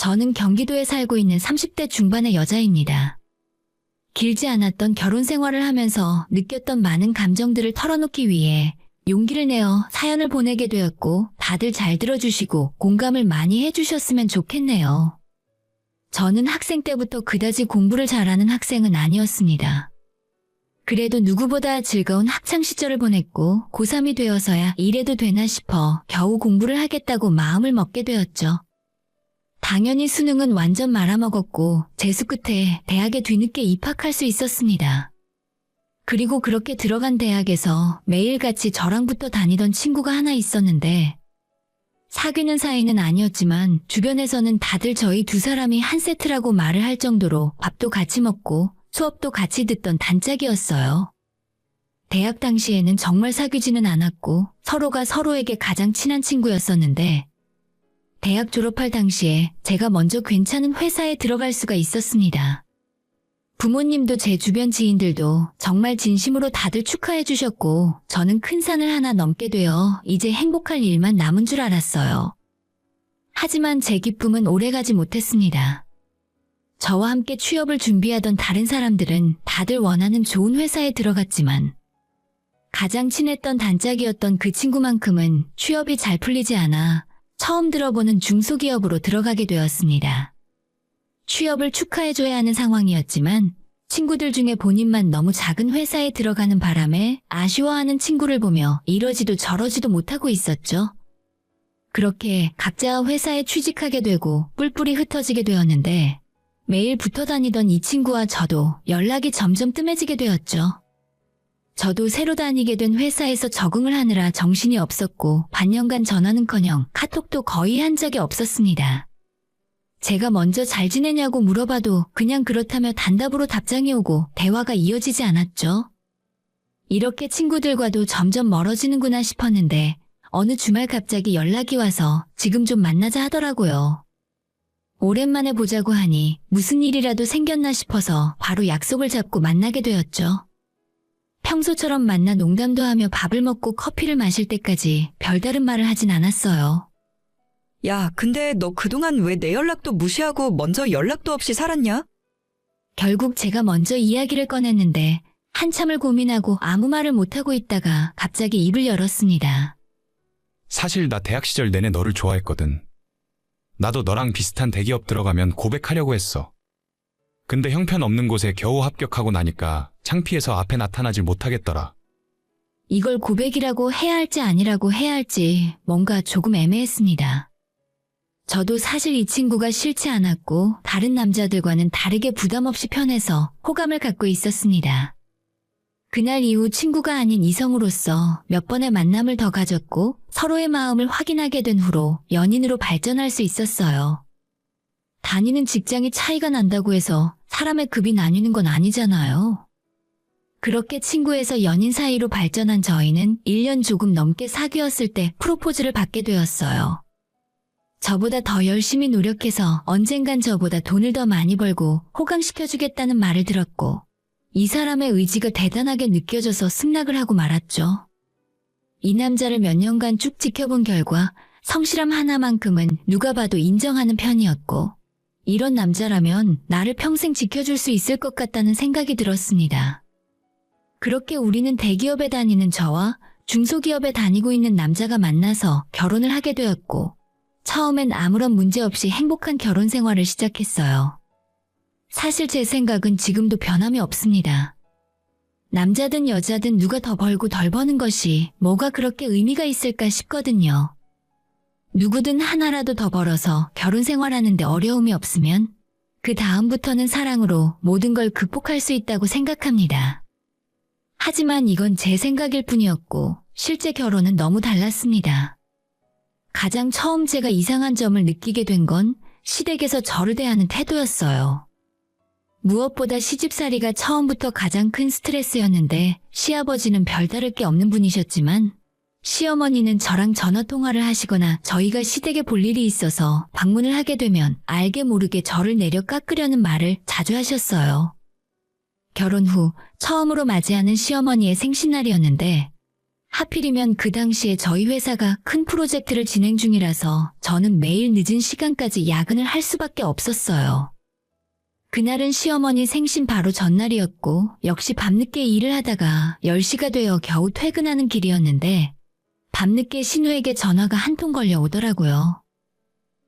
저는 경기도에 살고 있는 30대 중반의 여자입니다. 길지 않았던 결혼 생활을 하면서 느꼈던 많은 감정들을 털어놓기 위해 용기를 내어 사연을 보내게 되었고 다들 잘 들어주시고 공감을 많이 해주셨으면 좋겠네요. 저는 학생 때부터 그다지 공부를 잘하는 학생은 아니었습니다. 그래도 누구보다 즐거운 학창 시절을 보냈고 고3이 되어서야 이래도 되나 싶어 겨우 공부를 하겠다고 마음을 먹게 되었죠. 당연히 수능은 완전 말아먹었고 재수 끝에 대학에 뒤늦게 입학할 수 있었습니다. 그리고 그렇게 들어간 대학에서 매일같이 저랑 붙어 다니던 친구가 하나 있었는데 사귀는 사이는 아니었지만 주변에서는 다들 저희 두 사람이 한 세트라고 말을 할 정도로 밥도 같이 먹고 수업도 같이 듣던 단짝이었어요. 대학 당시에는 정말 사귀지는 않았고 서로가 서로에게 가장 친한 친구였었는데 대학 졸업할 당시에 제가 먼저 괜찮은 회사에 들어갈 수가 있었습니다. 부모님도 제 주변 지인들도 정말 진심으로 다들 축하해 주셨고 저는 큰 산을 하나 넘게 되어 이제 행복할 일만 남은 줄 알았어요. 하지만 제 기쁨은 오래가지 못했습니다. 저와 함께 취업을 준비하던 다른 사람들은 다들 원하는 좋은 회사에 들어갔지만 가장 친했던 단짝이었던 그 친구만큼은 취업이 잘 풀리지 않아 처음 들어보는 중소기업으로 들어가게 되었습니다. 취업을 축하해줘야 하는 상황이었지만 친구들 중에 본인만 너무 작은 회사에 들어가는 바람에 아쉬워하는 친구를 보며 이러지도 저러지도 못하고 있었죠. 그렇게 각자 회사에 취직하게 되고 뿔뿔이 흩어지게 되었는데 매일 붙어 다니던 이 친구와 저도 연락이 점점 뜸해지게 되었죠. 저도 새로 다니게 된 회사에서 적응을 하느라 정신이 없었고 반년간 전화는커녕 카톡도 거의 한 적이 없었습니다. 제가 먼저 잘 지내냐고 물어봐도 그냥 그렇다며 단답으로 답장이 오고 대화가 이어지지 않았죠. 이렇게 친구들과도 점점 멀어지는구나 싶었는데 어느 주말 갑자기 연락이 와서 지금 좀 만나자 하더라고요. 오랜만에 보자고 하니 무슨 일이라도 생겼나 싶어서 바로 약속을 잡고 만나게 되었죠. 평소처럼 만나 농담도 하며 밥을 먹고 커피를 마실 때까지 별다른 말을 하진 않았어요. 야, 근데 너 그동안 왜 내 연락도 무시하고 먼저 연락도 없이 살았냐? 결국 제가 먼저 이야기를 꺼냈는데 한참을 고민하고 아무 말을 못하고 있다가 갑자기 입을 열었습니다. 사실 나 대학 시절 내내 너를 좋아했거든. 나도 너랑 비슷한 대기업 들어가면 고백하려고 했어. 근데 형편없는 곳에 겨우 합격하고 나니까 창피해서 앞에 나타나질 못하겠더라. 이걸 고백이라고 해야 할지 아니라고 해야 할지 뭔가 조금 애매했습니다. 저도 사실 이 친구가 싫지 않았고 다른 남자들과는 다르게 부담 없이 편해서 호감을 갖고 있었습니다. 그날 이후 친구가 아닌 이성으로서 몇 번의 만남을 더 가졌고 서로의 마음을 확인하게 된 후로 연인으로 발전할 수 있었어요. 다니는 직장이 차이가 난다고 해서 사람의 급이 나뉘는 건 아니잖아요. 그렇게 친구에서 연인 사이로 발전한 저희는 1년 조금 넘게 사귀었을 때 프로포즈를 받게 되었어요. 저보다 더 열심히 노력해서 언젠간 저보다 돈을 더 많이 벌고 호강시켜주겠다는 말을 들었고 이 사람의 의지가 대단하게 느껴져서 승낙을 하고 말았죠. 이 남자를 몇 년간 쭉 지켜본 결과 성실함 하나만큼은 누가 봐도 인정하는 편이었고 이런 남자라면 나를 평생 지켜줄 수 있을 것 같다는 생각이 들었습니다. 그렇게 우리는 대기업에 다니는 저와 중소기업에 다니고 있는 남자가 만나서 결혼을 하게 되었고 처음엔 아무런 문제 없이 행복한 결혼 생활을 시작했어요. 사실 제 생각은 지금도 변함이 없습니다. 남자든 여자든 누가 더 벌고 덜 버는 것이 뭐가 그렇게 의미가 있을까 싶거든요. 누구든 하나라도 더 벌어서 결혼 생활하는데 어려움이 없으면 그 다음부터는 사랑으로 모든 걸 극복할 수 있다고 생각합니다. 하지만 이건 제 생각일 뿐이었고 실제 결혼은 너무 달랐습니다. 가장 처음 제가 이상한 점을 느끼게 된 건 시댁에서 저를 대하는 태도였어요. 무엇보다 시집살이가 처음부터 가장 큰 스트레스였는데 시아버지는 별다를 게 없는 분이셨지만 시어머니는 저랑 전화통화를 하시거나 저희가 시댁에 볼 일이 있어서 방문을 하게 되면 알게 모르게 저를 내려 깎으려는 말을 자주 하셨어요. 결혼 후 처음으로 맞이하는 시어머니의 생신날이었는데 하필이면 그 당시에 저희 회사가 큰 프로젝트를 진행 중이라서 저는 매일 늦은 시간까지 야근을 할 수밖에 없었어요. 그날은 시어머니 생신 바로 전날이었고 역시 밤늦게 일을 하다가 10시가 되어 겨우 퇴근하는 길이었는데 밤늦게 신우에게 전화가 한 통 걸려오더라고요.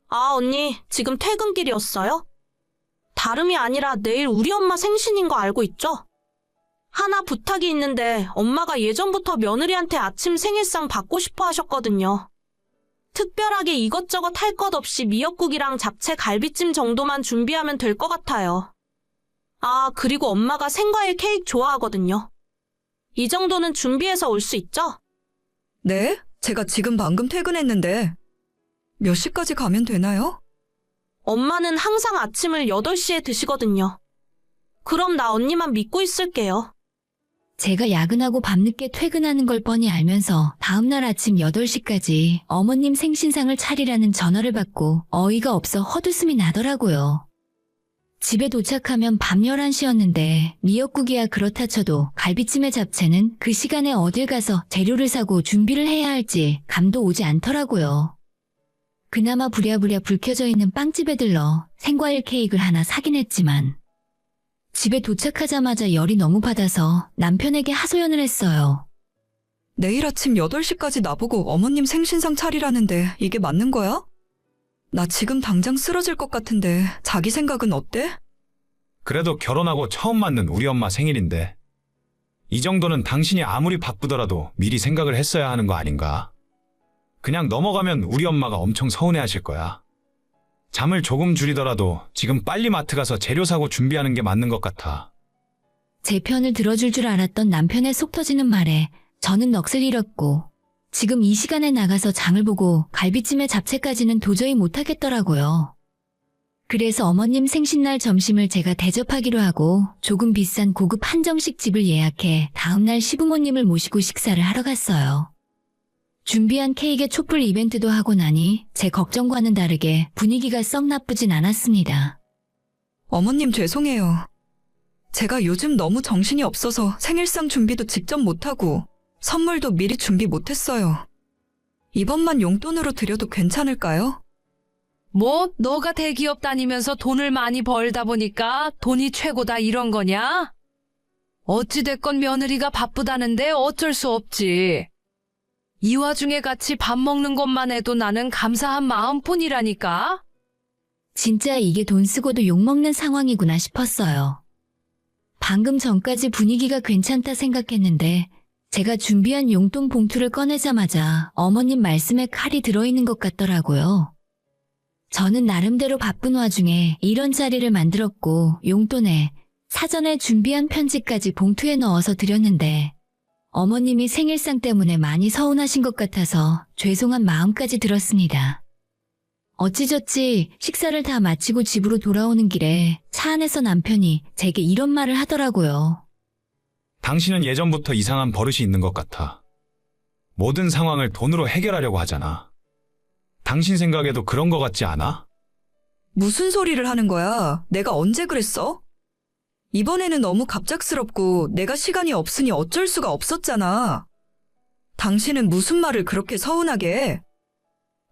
아, 언니, 지금 퇴근길이었어요? 다름이 아니라 내일 우리 엄마 생신인 거 알고 있죠? 하나 부탁이 있는데 엄마가 예전부터 며느리한테 아침 생일상 받고 싶어 하셨거든요. 특별하게 이것저것 할 것 없이 미역국이랑 잡채 갈비찜 정도만 준비하면 될 것 같아요. 아, 그리고 엄마가 생과일 케이크 좋아하거든요. 이 정도는 준비해서 올 수 있죠? 네? 제가 지금 방금 퇴근했는데 몇 시까지 가면 되나요? 엄마는 항상 아침을 8시에 드시거든요. 그럼 나 언니만 믿고 있을게요. 제가 야근하고 밤늦게 퇴근하는 걸 뻔히 알면서 다음날 아침 8시까지 어머님 생신상을 차리라는 전화를 받고 어이가 없어 헛웃음이 나더라고요. 집에 도착하면 밤 11시였는데 미역국이야 그렇다 쳐도 갈비찜에 잡채는 그 시간에 어딜 가서 재료를 사고 준비를 해야 할지 감도 오지 않더라고요. 그나마 부랴부랴 불 켜져 있는 빵집에 들러 생과일 케이크를 하나 사긴 했지만 집에 도착하자마자 열이 너무 받아서 남편에게 하소연을 했어요. 내일 아침 8시까지 나보고 어머님 생신상 차리라는데 이게 맞는 거야? 나 지금 당장 쓰러질 것 같은데 자기 생각은 어때? 그래도 결혼하고 처음 맞는 우리 엄마 생일인데 이 정도는 당신이 아무리 바쁘더라도 미리 생각을 했어야 하는 거 아닌가? 그냥 넘어가면 우리 엄마가 엄청 서운해하실 거야. 잠을 조금 줄이더라도 지금 빨리 마트 가서 재료 사고 준비하는 게 맞는 것 같아. 제 편을 들어줄 줄 알았던 남편의 속 터지는 말에 저는 넋을 잃었고 지금 이 시간에 나가서 장을 보고 갈비찜에 잡채까지는 도저히 못하겠더라고요. 그래서 어머님 생신날 점심을 제가 대접하기로 하고 조금 비싼 고급 한정식 집을 예약해 다음날 시부모님을 모시고 식사를 하러 갔어요. 준비한 케이크에 촛불 이벤트도 하고 나니 제 걱정과는 다르게 분위기가 썩 나쁘진 않았습니다. 어머님 죄송해요. 제가 요즘 너무 정신이 없어서 생일상 준비도 직접 못하고 선물도 미리 준비 못했어요. 이번만 용돈으로 드려도 괜찮을까요? 뭐, 너가 대기업 다니면서 돈을 많이 벌다 보니까 돈이 최고다 이런 거냐? 어찌됐건 며느리가 바쁘다는데 어쩔 수 없지. 이 와중에 같이 밥 먹는 것만 해도 나는 감사한 마음뿐이라니까? 진짜 이게 돈 쓰고도 욕먹는 상황이구나 싶었어요. 방금 전까지 분위기가 괜찮다 생각했는데 제가 준비한 용돈 봉투를 꺼내자마자 어머님 말씀에 칼이 들어있는 것 같더라고요. 저는 나름대로 바쁜 와중에 이런 자리를 만들었고 용돈에 사전에 준비한 편지까지 봉투에 넣어서 드렸는데 어머님이 생일상 때문에 많이 서운하신 것 같아서 죄송한 마음까지 들었습니다. 어찌저찌 식사를 다 마치고 집으로 돌아오는 길에 차 안에서 남편이 제게 이런 말을 하더라고요. 당신은 예전부터 이상한 버릇이 있는 것 같아. 모든 상황을 돈으로 해결하려고 하잖아. 당신 생각에도 그런 것 같지 않아? 무슨 소리를 하는 거야? 내가 언제 그랬어? 이번에는 너무 갑작스럽고 내가 시간이 없으니 어쩔 수가 없었잖아. 당신은 무슨 말을 그렇게 서운하게 해?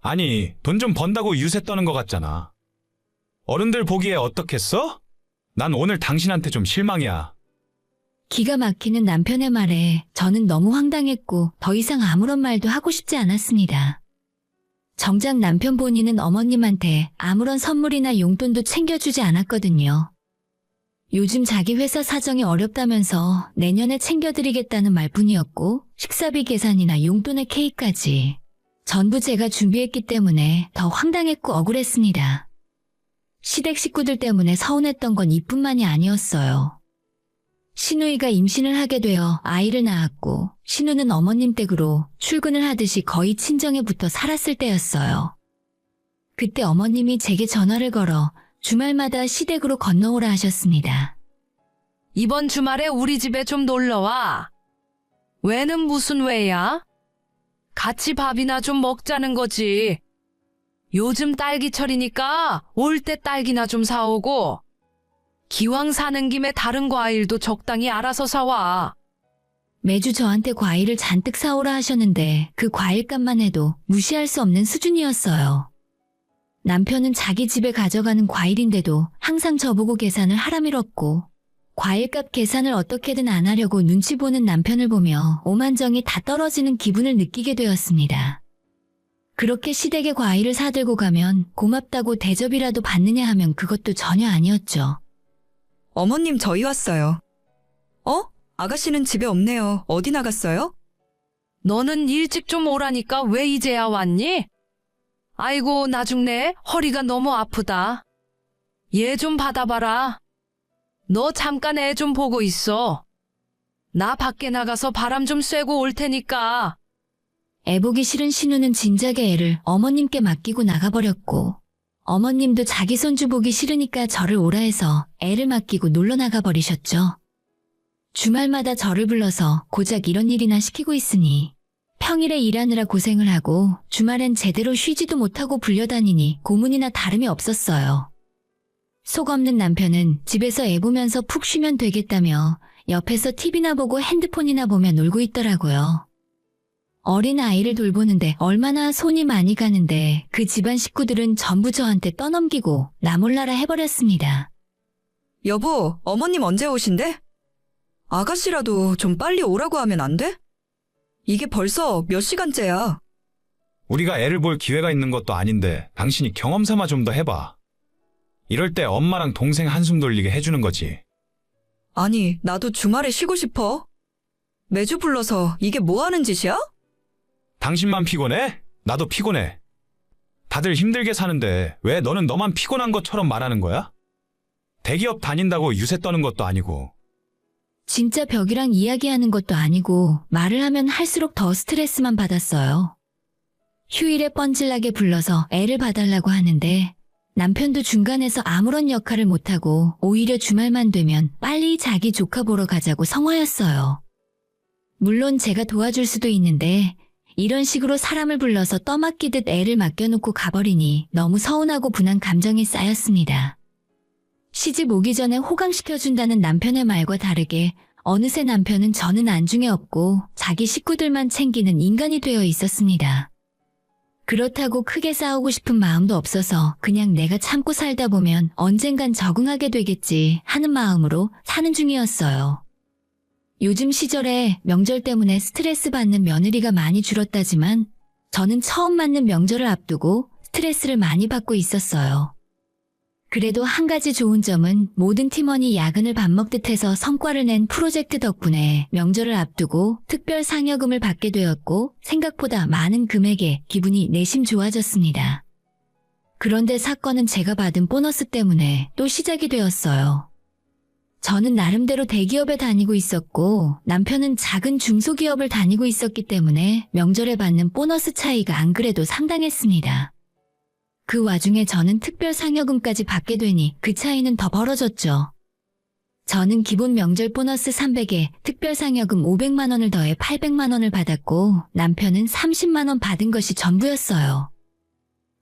아니, 돈 좀 번다고 유세 떠는 것 같잖아. 어른들 보기에 어떻겠어? 난 오늘 당신한테 좀 실망이야. 기가 막히는 남편의 말에 저는 너무 황당했고 더 이상 아무런 말도 하고 싶지 않았습니다. 정작 남편 본인은 어머님한테 아무런 선물이나 용돈도 챙겨주지 않았거든요. 요즘 자기 회사 사정이 어렵다면서 내년에 챙겨드리겠다는 말뿐이었고 식사비 계산이나 용돈의 케이크까지 전부 제가 준비했기 때문에 더 황당했고 억울했습니다. 시댁 식구들 때문에 서운했던 건 이뿐만이 아니었어요. 신우이가 임신을 하게 되어 아이를 낳았고 신우는 어머님 댁으로 출근을 하듯이 거의 친정에 붙어 살았을 때였어요. 그때 어머님이 제게 전화를 걸어 주말마다 시댁으로 건너오라 하셨습니다. 이번 주말에 우리 집에 좀 놀러와. 왜는 무슨 왜야? 같이 밥이나 좀 먹자는 거지. 요즘 딸기철이니까 올 때 딸기나 좀 사오고 기왕 사는 김에 다른 과일도 적당히 알아서 사와. 매주 저한테 과일을 잔뜩 사오라 하셨는데 그 과일값만 해도 무시할 수 없는 수준이었어요. 남편은 자기 집에 가져가는 과일인데도 항상 저보고 계산을 하라 밀었고 과일값 계산을 어떻게든 안 하려고 눈치 보는 남편을 보며 오만정이 다 떨어지는 기분을 느끼게 되었습니다. 그렇게 시댁에 과일을 사들고 가면 고맙다고 대접이라도 받느냐 하면 그것도 전혀 아니었죠. 어머님 저희 왔어요. 아가씨는 집에 없네요. 어디 나갔어요? 너는 일찍 좀 오라니까 왜 이제야 왔니? 아이고, 나 죽네. 허리가 너무 아프다. 얘 좀 받아봐라. 너 잠깐 애 좀 보고 있어. 나 밖에 나가서 바람 좀 쐬고 올 테니까. 애 보기 싫은 신우는 진작에 애를 어머님께 맡기고 나가버렸고 어머님도 자기 손주 보기 싫으니까 저를 오라 해서 애를 맡기고 놀러 나가버리셨죠. 주말마다 저를 불러서 고작 이런 일이나 시키고 있으니 평일에 일하느라 고생을 하고 주말엔 제대로 쉬지도 못하고 불려다니니 고문이나 다름이 없었어요. 속 없는 남편은 집에서 애 보면서 푹 쉬면 되겠다며 옆에서 TV나 보고 핸드폰이나 보며 놀고 있더라고요. 어린 아이를 돌보는데 얼마나 손이 많이 가는데 그 집안 식구들은 전부 저한테 떠넘기고 나 몰라라 해버렸습니다. 여보, 어머님 언제 오신대? 아가씨라도 좀 빨리 오라고 하면 안 돼? 이게 벌써 몇 시간째야. 우리가 애를 볼 기회가 있는 것도 아닌데 당신이 경험 삼아 좀 더 해봐. 이럴 때 엄마랑 동생 한숨 돌리게 해주는 거지. 아니, 나도 주말에 쉬고 싶어. 매주 불러서 이게 뭐 하는 짓이야? 당신만 피곤해? 나도 피곤해. 다들 힘들게 사는데 왜 너는 너만 피곤한 것처럼 말하는 거야? 대기업 다닌다고 유세 떠는 것도 아니고. 진짜 벽이랑 이야기하는 것도 아니고 말을 하면 할수록 더 스트레스만 받았어요. 휴일에 뻔질나게 불러서 애를 봐달라고 하는데 남편도 중간에서 아무런 역할을 못하고 오히려 주말만 되면 빨리 자기 조카 보러 가자고 성화였어요. 물론 제가 도와줄 수도 있는데 이런 식으로 사람을 불러서 떠맡기듯 애를 맡겨놓고 가버리니 너무 서운하고 분한 감정이 쌓였습니다. 시집 오기 전에 호강시켜준다는 남편의 말과 다르게 어느새 남편은 저는 안중에 없고 자기 식구들만 챙기는 인간이 되어 있었습니다. 그렇다고 크게 싸우고 싶은 마음도 없어서 그냥 내가 참고 살다 보면 언젠간 적응하게 되겠지 하는 마음으로 사는 중이었어요. 요즘 시절에 명절 때문에 스트레스 받는 며느리가 많이 줄었다지만 저는 처음 맞는 명절을 앞두고 스트레스를 많이 받고 있었어요. 그래도 한 가지 좋은 점은 모든 팀원이 야근을 밥 먹듯 해서 성과를 낸 프로젝트 덕분에 명절을 앞두고 특별 상여금을 받게 되었고 생각보다 많은 금액에 기분이 내심 좋아졌습니다. 그런데 사건은 제가 받은 보너스 때문에 또 시작이 되었어요. 저는 나름대로 대기업에 다니고 있었고 남편은 작은 중소기업을 다니고 있었기 때문에 명절에 받는 보너스 차이가 안 그래도 상당했습니다. 그 와중에 저는 특별 상여금까지 받게 되니 그 차이는 더 벌어졌죠. 저는 기본 명절 보너스 300에 특별 상여금 500만 원을 더해 800만 원을 받았고 남편은 30만 원 받은 것이 전부였어요.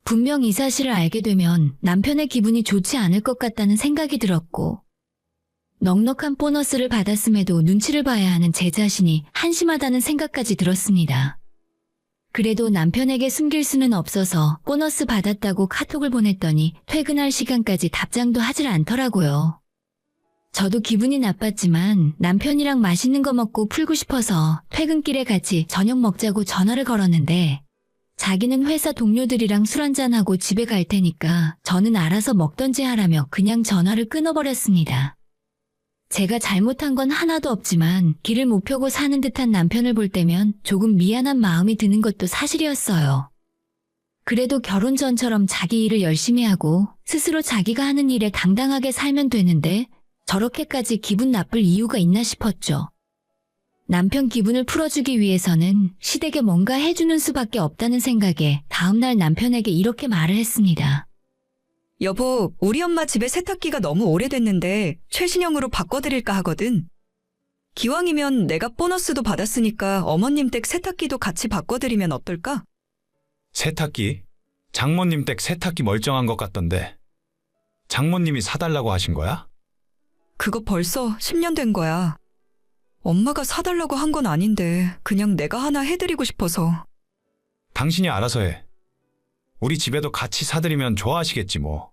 분명 이 사실을 알게 되면 남편의 기분이 좋지 않을 것 같다는 생각이 들었고 넉넉한 보너스를 받았음에도 눈치를 봐야 하는 제 자신이 한심하다는 생각까지 들었습니다. 그래도 남편에게 숨길 수는 없어서 보너스 받았다고 카톡을 보냈더니 퇴근할 시간까지 답장도 하질 않더라고요. 저도 기분이 나빴지만 남편이랑 맛있는 거 먹고 풀고 싶어서 퇴근길에 같이 저녁 먹자고 전화를 걸었는데 자기는 회사 동료들이랑 술 한잔하고 집에 갈 테니까 저는 알아서 먹던지 하라며 그냥 전화를 끊어버렸습니다. 제가 잘못한 건 하나도 없지만 길을 못 펴고 사는 듯한 남편을 볼 때면 조금 미안한 마음이 드는 것도 사실이었어요. 그래도 결혼 전처럼 자기 일을 열심히 하고 스스로 자기가 하는 일에 당당하게 살면 되는데 저렇게까지 기분 나쁠 이유가 있나 싶었죠. 남편 기분을 풀어주기 위해서는 시댁에 뭔가 해주는 수밖에 없다는 생각에 다음날 남편에게 이렇게 말을 했습니다. 여보, 우리 엄마 집에 세탁기가 너무 오래됐는데 최신형으로 바꿔드릴까 하거든. 기왕이면 내가 보너스도 받았으니까 어머님 댁 세탁기도 같이 바꿔드리면 어떨까? 세탁기? 장모님 댁 세탁기 멀쩡한 것 같던데. 장모님이 사달라고 하신 거야? 그거 벌써 10년 된 거야. 엄마가 사달라고 한 건 아닌데 그냥 내가 하나 해드리고 싶어서. 당신이 알아서 해. 우리 집에도 같이 사드리면 좋아하시겠지 뭐.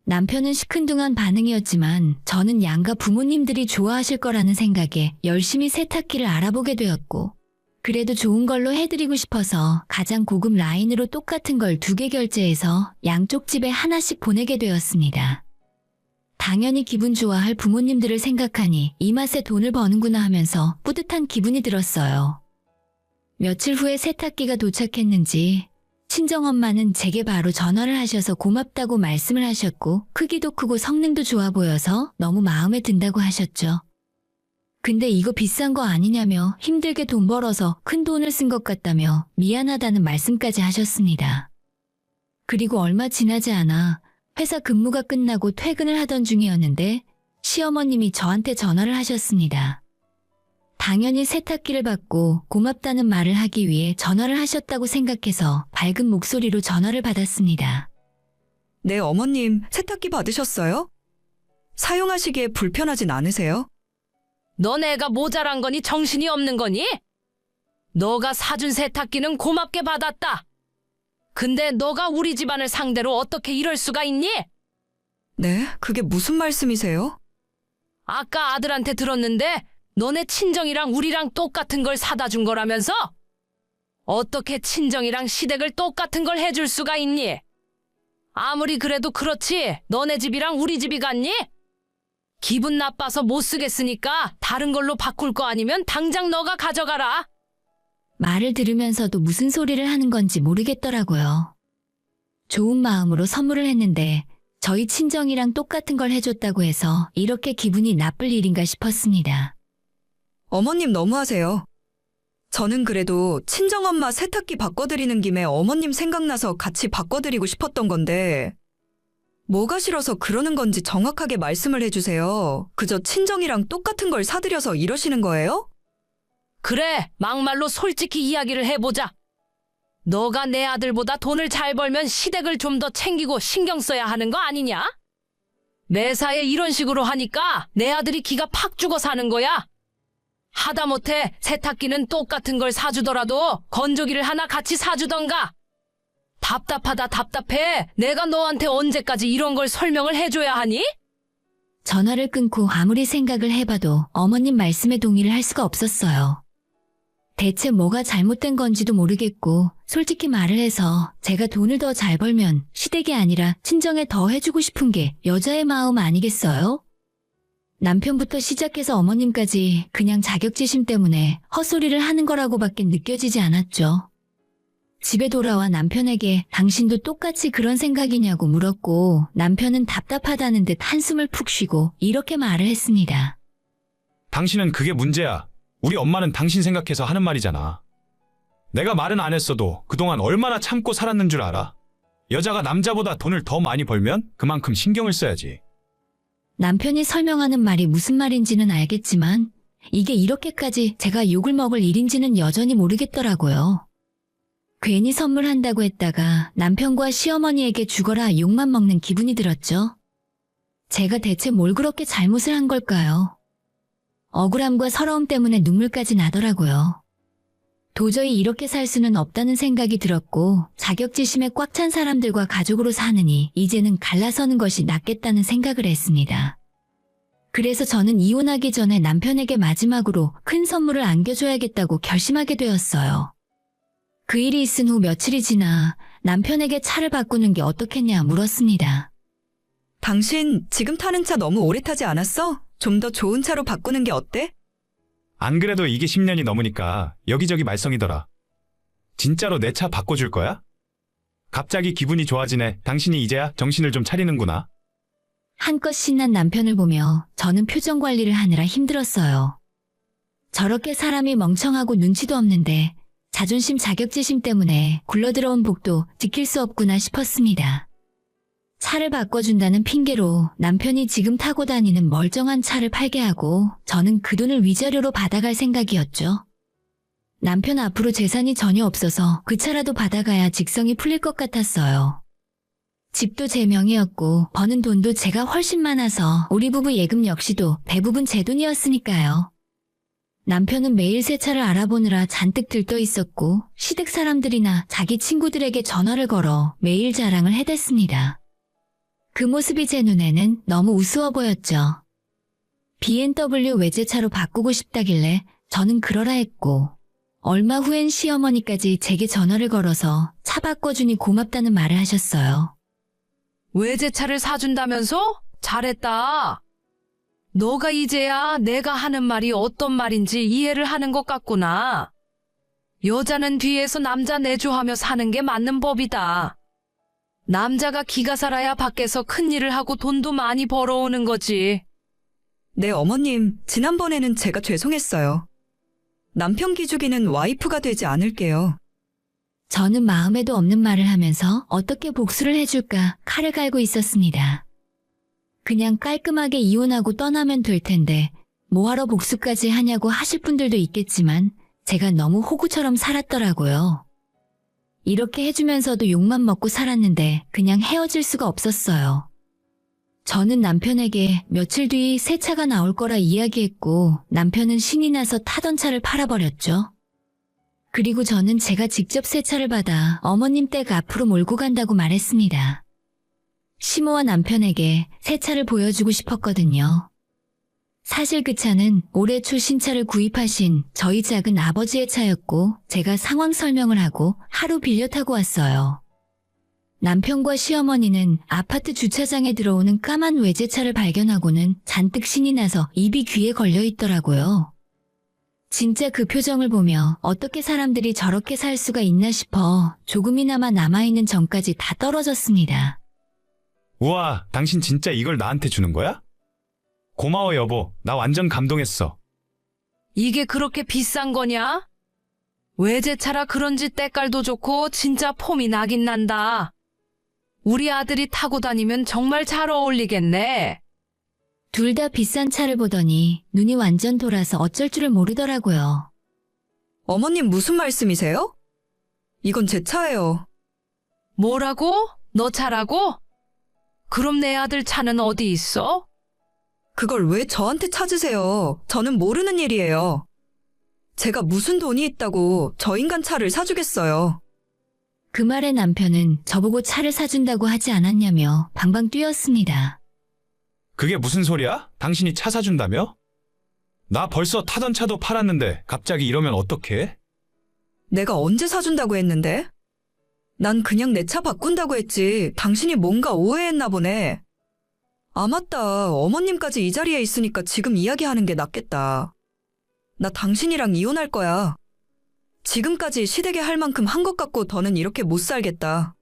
남편은 시큰둥한 반응이었지만 저는 양가 부모님들이 좋아하실 거라는 생각에 열심히 세탁기를 알아보게 되었고, 그래도 좋은 걸로 해드리고 싶어서 가장 고급 라인으로 똑같은 걸 2개 결제해서 양쪽 집에 하나씩 보내게 되었습니다. 당연히 기분 좋아할 부모님들을 생각하니 이 맛에 돈을 버는구나 하면서 뿌듯한 기분이 들었어요. 며칠 후에 세탁기가 도착했는지 친정엄마는 제게 바로 전화를 하셔서 고맙다고 말씀을 하셨고, 크기도 크고 성능도 좋아 보여서 너무 마음에 든다고 하셨죠. 근데 이거 비싼 거 아니냐며 힘들게 돈 벌어서 큰 돈을 쓴 것 같다며 미안하다는 말씀까지 하셨습니다. 그리고 얼마 지나지 않아 회사 근무가 끝나고 퇴근을 하던 중이었는데 시어머님이 저한테 전화를 하셨습니다. 당연히 세탁기를 받고 고맙다는 말을 하기 위해 전화를 하셨다고 생각해서 밝은 목소리로 전화를 받았습니다. 네, 어머님, 세탁기 받으셨어요? 사용하시기에 불편하진 않으세요? 너네가 모자란 거니 정신이 없는 거니? 너가 사준 세탁기는 고맙게 받았다. 근데 너가 우리 집안을 상대로 어떻게 이럴 수가 있니? 네, 그게 무슨 말씀이세요? 아까 아들한테 들었는데 너네 친정이랑 우리랑 똑같은 걸 사다 준 거라면서? 어떻게 친정이랑 시댁을 똑같은 걸 해줄 수가 있니? 아무리 그래도 그렇지 너네 집이랑 우리 집이 같니? 기분 나빠서 못 쓰겠으니까 다른 걸로 바꿀 거 아니면 당장 너가 가져가라. 말을 들으면서도 무슨 소리를 하는 건지 모르겠더라고요. 좋은 마음으로 선물을 했는데 저희 친정이랑 똑같은 걸 해줬다고 해서 이렇게 기분이 나쁠 일인가 싶었습니다. 어머님 너무하세요. 저는 그래도 친정엄마 세탁기 바꿔드리는 김에 어머님 생각나서 같이 바꿔드리고 싶었던 건데, 뭐가 싫어서 그러는 건지 정확하게 말씀을 해주세요. 그저 친정이랑 똑같은 걸 사드려서 이러시는 거예요? 그래, 막말로 솔직히 이야기를 해보자. 너가 내 아들보다 돈을 잘 벌면 시댁을 좀 더 챙기고 신경 써야 하는 거 아니냐? 매사에 이런 식으로 하니까 내 아들이 기가 팍 죽어 사는 거야. 하다못해 세탁기는 똑같은 걸 사주더라도 건조기를 하나 같이 사주던가. 답답하다 답답해. 내가 너한테 언제까지 이런 걸 설명을 해줘야 하니? 전화를 끊고 아무리 생각을 해봐도 어머님 말씀에 동의를 할 수가 없었어요. 대체 뭐가 잘못된 건지도 모르겠고, 솔직히 말을 해서 제가 돈을 더 잘 벌면 시댁이 아니라 친정에 더 해주고 싶은 게 여자의 마음 아니겠어요? 남편부터 시작해서 어머님까지 그냥 자격지심 때문에 헛소리를 하는 거라고밖에 느껴지지 않았죠. 집에 돌아와 남편에게 당신도 똑같이 그런 생각이냐고 물었고, 남편은 답답하다는 듯 한숨을 푹 쉬고 이렇게 말을 했습니다. 당신은 그게 문제야. 우리 엄마는 당신 생각해서 하는 말이잖아. 내가 말은 안 했어도 그동안 얼마나 참고 살았는 줄 알아? 여자가 남자보다 돈을 더 많이 벌면 그만큼 신경을 써야지. 남편이 설명하는 말이 무슨 말인지는 알겠지만 이게 이렇게까지 제가 욕을 먹을 일인지는 여전히 모르겠더라고요. 괜히 선물한다고 했다가 남편과 시어머니에게 죽어라 욕만 먹는 기분이 들었죠. 제가 대체 뭘 그렇게 잘못을 한 걸까요? 억울함과 서러움 때문에 눈물까지 나더라고요. 도저히 이렇게 살 수는 없다는 생각이 들었고, 자격지심에 꽉 찬 사람들과 가족으로 사느니 이제는 갈라서는 것이 낫겠다는 생각을 했습니다. 그래서 저는 이혼하기 전에 남편에게 마지막으로 큰 선물을 안겨줘야겠다고 결심하게 되었어요. 그 일이 있은 후 며칠이 지나 남편에게 차를 바꾸는 게 어떻겠냐 물었습니다. 당신 지금 타는 차 너무 오래 타지 않았어? 좀 더 좋은 차로 바꾸는 게 어때? 안 그래도 이게 10년이 넘으니까 여기저기 말썽이더라. 진짜로 내 차 바꿔줄 거야? 갑자기 기분이 좋아지네. 당신이 이제야 정신을 좀 차리는구나. 한껏 신난 남편을 보며 저는 표정 관리를 하느라 힘들었어요. 저렇게 사람이 멍청하고 눈치도 없는데 자존심 자격지심 때문에 굴러들어온 복도 지킬 수 없구나 싶었습니다. 차를 바꿔준다는 핑계로 남편이 지금 타고 다니는 멀쩡한 차를 팔게 하고 저는 그 돈을 위자료로 받아갈 생각이었죠. 남편 앞으로 재산이 전혀 없어서 그 차라도 받아가야 직성이 풀릴 것 같았어요. 집도 제 명의였고 버는 돈도 제가 훨씬 많아서 우리 부부 예금 역시도 대부분 제 돈이었으니까요. 남편은 매일 새 차를 알아보느라 잔뜩 들떠 있었고 시댁 사람들이나 자기 친구들에게 전화를 걸어 매일 자랑을 해댔습니다. 그 모습이 제 눈에는 너무 우스워 보였죠. BMW 외제차로 바꾸고 싶다길래 저는 그러라 했고 얼마 후엔 시어머니까지 제게 전화를 걸어서 차 바꿔주니 고맙다는 말을 하셨어요. 외제차를 사준다면서? 잘했다. 너가 이제야 내가 하는 말이 어떤 말인지 이해를 하는 것 같구나. 여자는 뒤에서 남자 내조하며 사는 게 맞는 법이다. 남자가 기가 살아야 밖에서 큰일을 하고 돈도 많이 벌어오는 거지. 네, 어머님, 지난번에는 제가 죄송했어요. 남편 기죽이는 와이프가 되지 않을게요. 저는 마음에도 없는 말을 하면서 어떻게 복수를 해줄까 칼을 갈고 있었습니다. 그냥 깔끔하게 이혼하고 떠나면 될 텐데 뭐하러 복수까지 하냐고 하실 분들도 있겠지만 제가 너무 호구처럼 살았더라고요. 이렇게 해주면서도 욕만 먹고 살았는데 그냥 헤어질 수가 없었어요. 저는 남편에게 며칠 뒤 새 차가 나올 거라 이야기했고 남편은 신이 나서 타던 차를 팔아버렸죠. 그리고 저는 제가 직접 새 차를 받아 어머님 댁 앞으로 몰고 간다고 말했습니다. 시모와 남편에게 새 차를 보여주고 싶었거든요. 사실 그 차는 올해 초 신차를 구입하신 저희 작은 아버지의 차였고 제가 상황 설명을 하고 하루 빌려 타고 왔어요. 남편과 시어머니는 아파트 주차장에 들어오는 까만 외제차를 발견하고는 잔뜩 신이 나서 입이 귀에 걸려 있더라고요. 진짜 그 표정을 보며 어떻게 사람들이 저렇게 살 수가 있나 싶어 조금이나마 남아있는 정까지 다 떨어졌습니다. 우와, 당신 진짜 이걸 나한테 주는 거야? 고마워 여보, 나 완전 감동했어. 이게 그렇게 비싼 거냐? 외제차라 그런지 때깔도 좋고 진짜 폼이 나긴 난다. 우리 아들이 타고 다니면 정말 잘 어울리겠네. 둘 다 비싼 차를 보더니 눈이 완전 돌아서 어쩔 줄을 모르더라고요. 어머님 무슨 말씀이세요? 이건 제 차예요. 뭐라고? 너 차라고? 그럼 내 아들 차는 어디 있어? 그걸 왜 저한테 찾으세요? 저는 모르는 일이에요. 제가 무슨 돈이 있다고 저 인간 차를 사주겠어요. 그 말에 남편은 저보고 차를 사준다고 하지 않았냐며 방방 뛰었습니다. 그게 무슨 소리야? 당신이 차 사준다며? 나 벌써 타던 차도 팔았는데 갑자기 이러면 어떡해? 내가 언제 사준다고 했는데? 난 그냥 내 차 바꾼다고 했지. 당신이 뭔가 오해했나 보네. 아, 맞다. 어머님까지 이 자리에 있으니까 지금 이야기하는 게 낫겠다. 나 당신이랑 이혼할 거야. 지금까지 시댁에 할 만큼 한 것 같고 더는 이렇게 못 살겠다.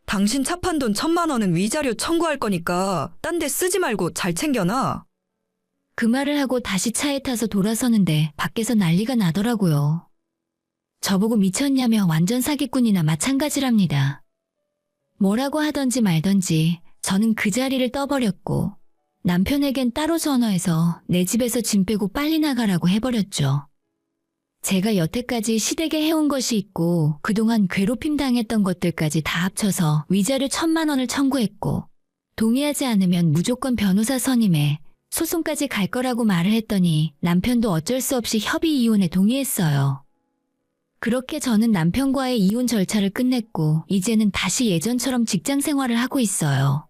당신 차 판 돈 1,000만 원은 위자료 청구할 거니까 딴 데 쓰지 말고 잘 챙겨놔. 그 말을 하고 다시 차에 타서 돌아서는데 밖에서 난리가 나더라고요. 저보고 미쳤냐며 완전 사기꾼이나 마찬가지랍니다. 뭐라고 하던지 말던지 저는 그 자리를 떠버렸고 남편에겐 따로 전화해서 내 집에서 짐 빼고 빨리 나가라고 해버렸죠. 제가 여태까지 시댁에 해온 것이 있고 그동안 괴롭힘 당했던 것들까지 다 합쳐서 위자료 1,000만 원을 청구했고 동의하지 않으면 무조건 변호사 선임해 소송까지 갈 거라고 말을 했더니 남편도 어쩔 수 없이 협의 이혼에 동의했어요. 그렇게 저는 남편과의 이혼 절차를 끝냈고 이제는 다시 예전처럼 직장 생활을 하고 있어요.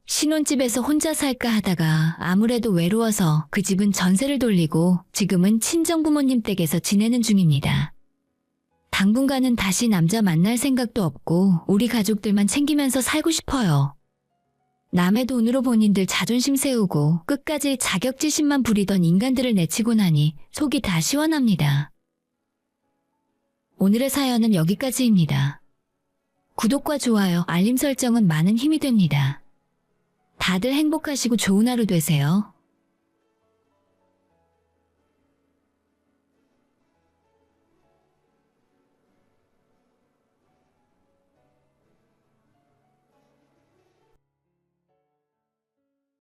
신혼집에서 혼자 살까 하다가 아무래도 외로워서 그 집은 전세를 돌리고 지금은 친정부모님 댁에서 지내는 중입니다. 당분간은 다시 남자 만날 생각도 없고 우리 가족들만 챙기면서 살고 싶어요. 남의 돈으로 본인들 자존심 세우고 끝까지 자격지심만 부리던 인간들을 내치고 나니 속이 다 시원합니다. 오늘의 사연은 여기까지입니다. 구독과 좋아요, 알림 설정은 많은 힘이 됩니다. 다들 행복하시고 좋은 하루 되세요.